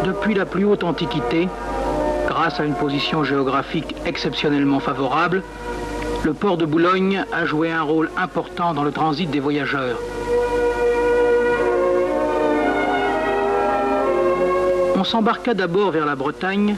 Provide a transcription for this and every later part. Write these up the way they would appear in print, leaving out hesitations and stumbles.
Depuis la plus haute antiquité, grâce à une position géographique exceptionnellement favorable, le port de Boulogne a joué un rôle important dans le transit des voyageurs. On s'embarqua d'abord vers la Bretagne,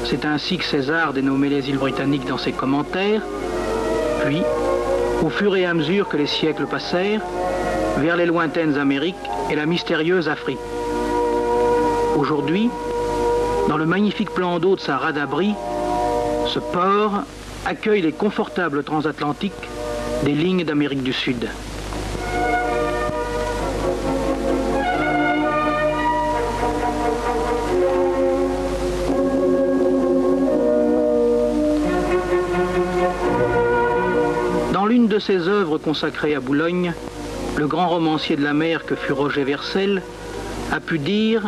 c'est ainsi que César dénommait les îles britanniques dans ses commentaires, puis, au fur et à mesure que les siècles passèrent, vers les lointaines Amériques et la mystérieuse Afrique. Aujourd'hui, dans le magnifique plan d'eau de sa rade abri, ce port accueille les confortables transatlantiques des lignes d'Amérique du Sud. Dans l'une de ses œuvres consacrées à Boulogne, le grand romancier de la mer que fut Roger Vercel a pu dire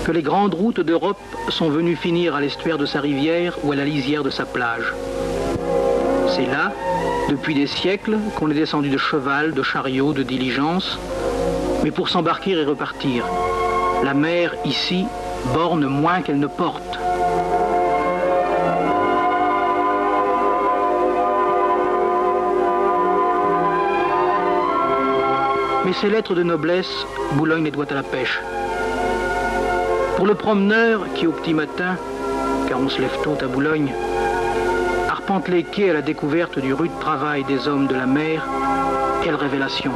que les grandes routes d'Europe sont venues finir à l'estuaire de sa rivière ou à la lisière de sa plage. C'est là, depuis des siècles, qu'on est descendu de cheval, de chariot, de diligence, mais pour s'embarquer et repartir. La mer, ici, borne moins qu'elle ne porte. Mais ces lettres de noblesse, Boulogne les doit à la pêche. Pour le promeneur qui, au petit matin, car on se lève tôt à Boulogne, arpente les quais à la découverte du rude travail des hommes de la mer, quelle révélation!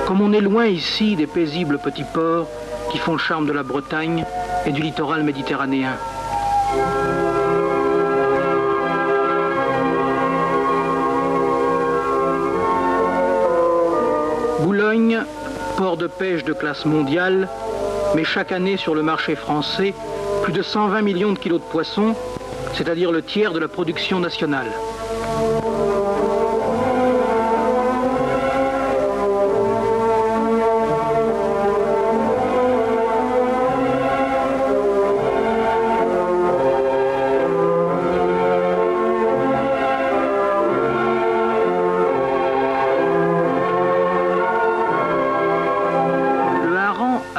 Comme on est loin ici des paisibles petits ports qui font le charme de la Bretagne et du littoral méditerranéen. Boulogne, port de pêche de classe mondiale, met chaque année sur le marché français plus de 120 millions de kilos de poissons, c'est-à-dire le tiers de la production nationale.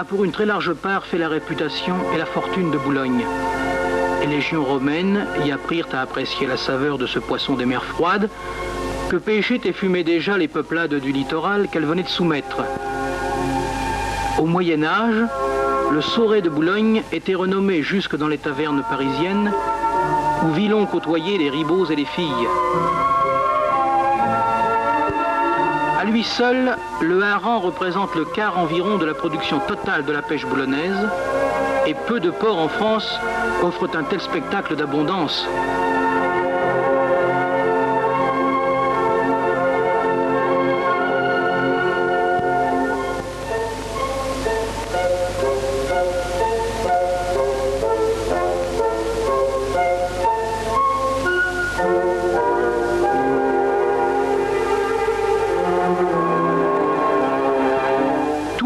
Pour une très large part fait la réputation et la fortune de Boulogne. Les légions romaines y apprirent à apprécier la saveur de ce poisson des mers froides que pêchaient et fumaient déjà les peuplades du littoral qu'elles venaient de soumettre. Au Moyen-Âge, le sauret de Boulogne était renommé jusque dans les tavernes parisiennes où Villon côtoyait les ribauds et les filles. À lui seul, le hareng représente le quart environ de la production totale de la pêche boulonnaise et peu de ports en France offrent un tel spectacle d'abondance.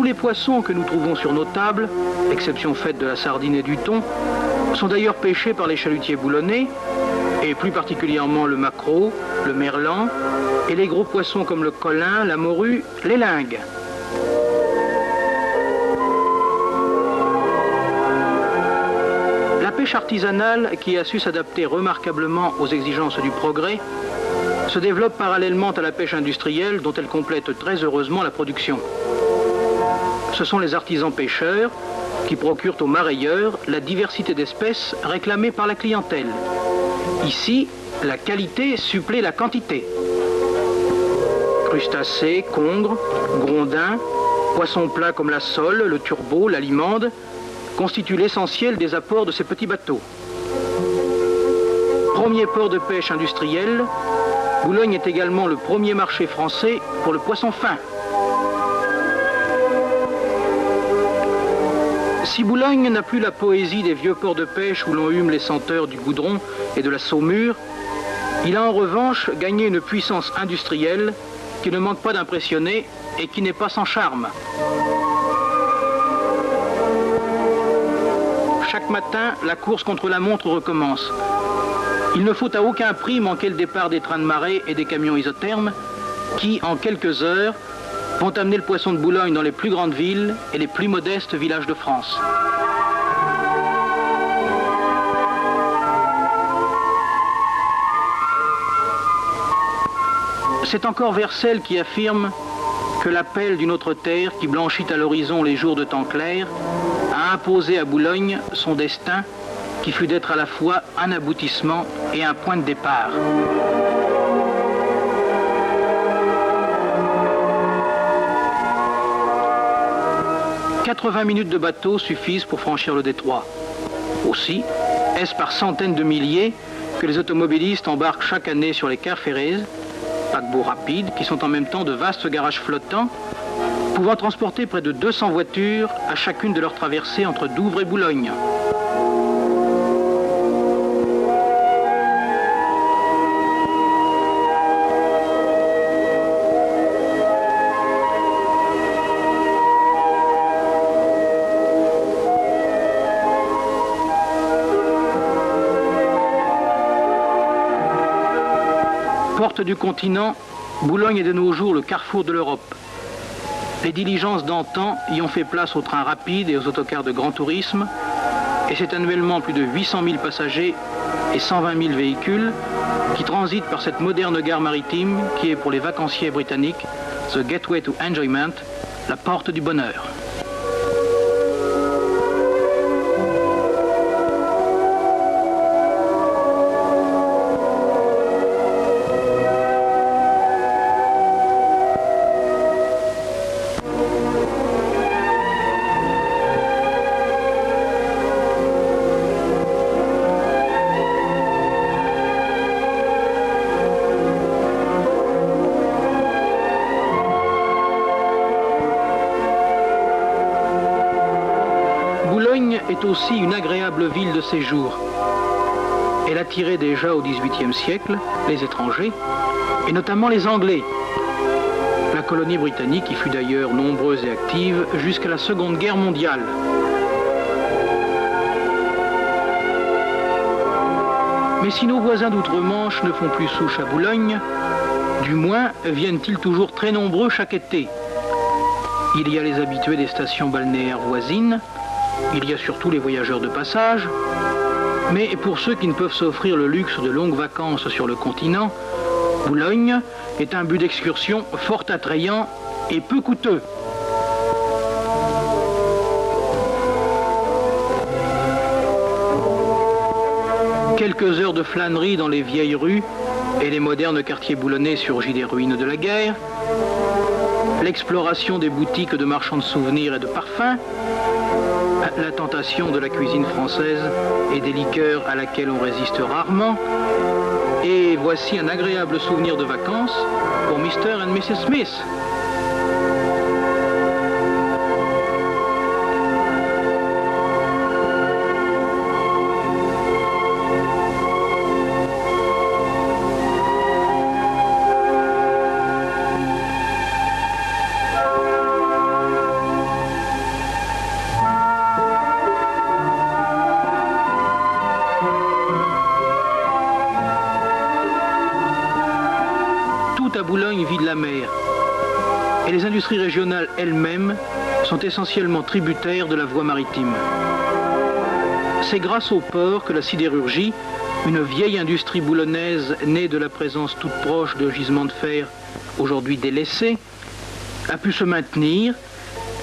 Les poissons que nous trouvons sur nos tables, exception faite de la sardine et du thon, sont d'ailleurs pêchés par les chalutiers boulonnais, et plus particulièrement le maquereau, le merlan, et les gros poissons comme le collin, la morue, les lingues. La pêche artisanale, qui a su s'adapter remarquablement aux exigences du progrès, se développe parallèlement à la pêche industrielle dont elle complète très heureusement la production. Ce sont les artisans pêcheurs qui procurent aux marailleurs la diversité d'espèces réclamées par la clientèle. Ici, la qualité supplée la quantité. Crustacés, congres, grondins, poissons plats comme la sole, le turbo, la limande, constituent l'essentiel des apports de ces petits bateaux. Premier port de pêche industriel, Boulogne est également le premier marché français pour le poisson fin. Si Boulogne n'a plus la poésie des vieux ports de pêche où l'on hume les senteurs du goudron et de la saumure, il a en revanche gagné une puissance industrielle qui ne manque pas d'impressionner et qui n'est pas sans charme. Chaque matin, la course contre la montre recommence. Il ne faut à aucun prix manquer le départ des trains de marée et des camions isothermes qui, en quelques heures, vont amener le poisson de Boulogne dans les plus grandes villes et les plus modestes villages de France. C'est encore Vercel qui affirme que l'appel d'une autre terre qui blanchit à l'horizon les jours de temps clair a imposé à Boulogne son destin qui fut d'être à la fois un aboutissement et un point de départ. « 80 minutes de bateau suffisent pour franchir le détroit. Aussi, est-ce par centaines de milliers que les automobilistes embarquent chaque année sur les Carferrées, paquebots rapides qui sont en même temps de vastes garages flottants, pouvant transporter près de 200 voitures à chacune de leurs traversées entre Douvres et Boulogne. Porte du continent, Boulogne est de nos jours le carrefour de l'Europe. Les diligences d'antan y ont fait place aux trains rapides et aux autocars de grand tourisme, et c'est annuellement plus de 800 000 passagers et 120 000 véhicules qui transitent par cette moderne gare maritime qui est pour les vacanciers britanniques The Gateway to Enjoyment, la porte du bonheur. Est aussi une agréable ville de séjour. Elle attirait déjà au XVIIIe siècle les étrangers, et notamment les Anglais. La colonie britannique y fut d'ailleurs nombreuse et active jusqu'à la Seconde Guerre mondiale. Mais si nos voisins d'outre-Manche ne font plus souche à Boulogne, du moins viennent-ils toujours très nombreux chaque été. Il y a les habitués des stations balnéaires voisines, il y a surtout les voyageurs de passage, mais pour ceux qui ne peuvent s'offrir le luxe de longues vacances sur le continent, Boulogne est un but d'excursion fort attrayant et peu coûteux. Quelques heures de flânerie dans les vieilles rues et les modernes quartiers boulonnais surgis des ruines de la guerre, l'exploration des boutiques de marchands de souvenirs et de parfums, la tentation de la cuisine française et des liqueurs à laquelle on résiste rarement. Et voici un agréable souvenir de vacances pour Mr. and Mrs. Smith. À Boulogne vit de la mer, et les industries régionales elles-mêmes sont essentiellement tributaires de la voie maritime. C'est grâce au port que la sidérurgie, une vieille industrie boulonnaise née de la présence toute proche de gisements de fer aujourd'hui délaissés, a pu se maintenir,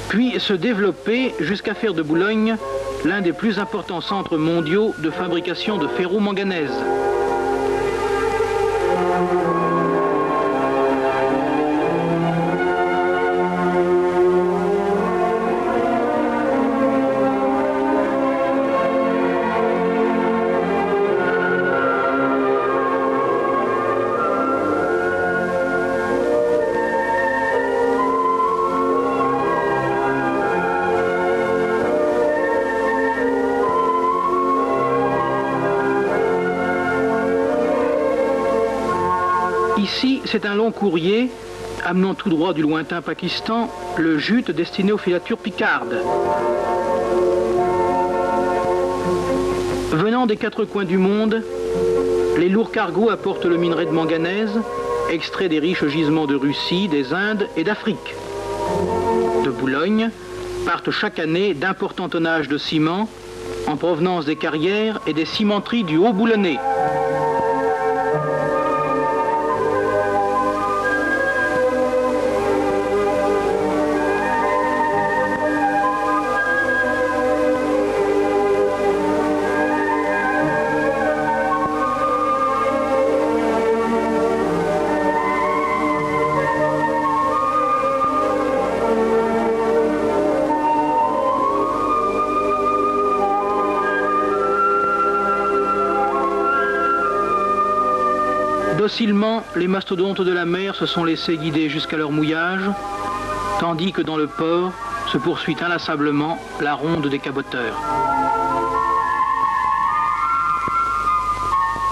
puis se développer jusqu'à faire de Boulogne l'un des plus importants centres mondiaux de fabrication de ferro-manganèse. Ici, c'est un long courrier amenant tout droit du lointain Pakistan le jute destiné aux filatures picardes. Venant des quatre coins du monde, les lourds cargos apportent le minerai de manganèse, extrait des riches gisements de Russie, des Indes et d'Afrique. De Boulogne partent chaque année d'importants tonnages de ciment en provenance des carrières et des cimenteries du Haut-Boulonnais. Docilement, les mastodontes de la mer se sont laissés guider jusqu'à leur mouillage, tandis que dans le port se poursuit inlassablement la ronde des caboteurs.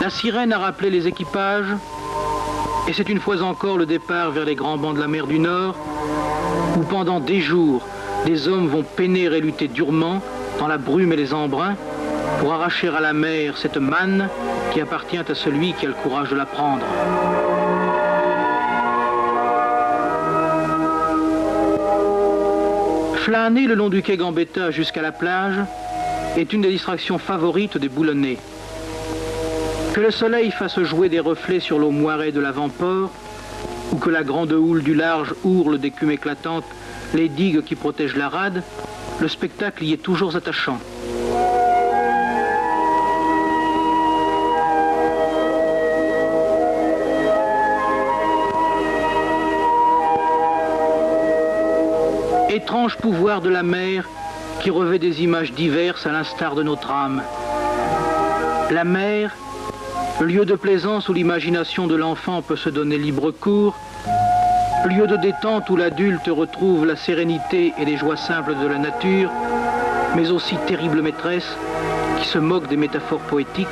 La sirène a rappelé les équipages, et c'est une fois encore le départ vers les grands bancs de la mer du Nord, où pendant des jours, des hommes vont peiner et lutter durement dans la brume et les embruns pour arracher à la mer cette manne qui appartient à celui qui a le courage de la prendre. Flâner le long du quai Gambetta jusqu'à la plage est une des distractions favorites des boulonnais. Que le soleil fasse jouer des reflets sur l'eau moirée de l'avant-port, ou que la grande houle du large ourle d'écume éclatante les digues qui protègent la rade, le spectacle y est toujours attachant. Étrange pouvoir de la mer qui revêt des images diverses à l'instar de notre âme. La mer, lieu de plaisance où l'imagination de l'enfant peut se donner libre cours, lieu de détente où l'adulte retrouve la sérénité et les joies simples de la nature, mais aussi terrible maîtresse qui se moque des métaphores poétiques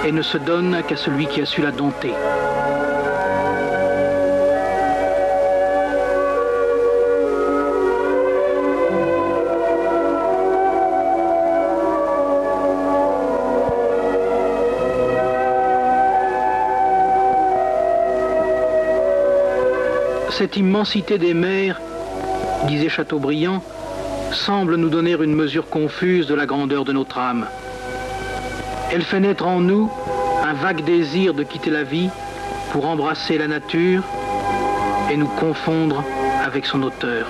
et ne se donne qu'à celui qui a su la dompter. Cette immensité des mers, disait Chateaubriand, semble nous donner une mesure confuse de la grandeur de notre âme. Elle fait naître en nous un vague désir de quitter la vie pour embrasser la nature et nous confondre avec son auteur.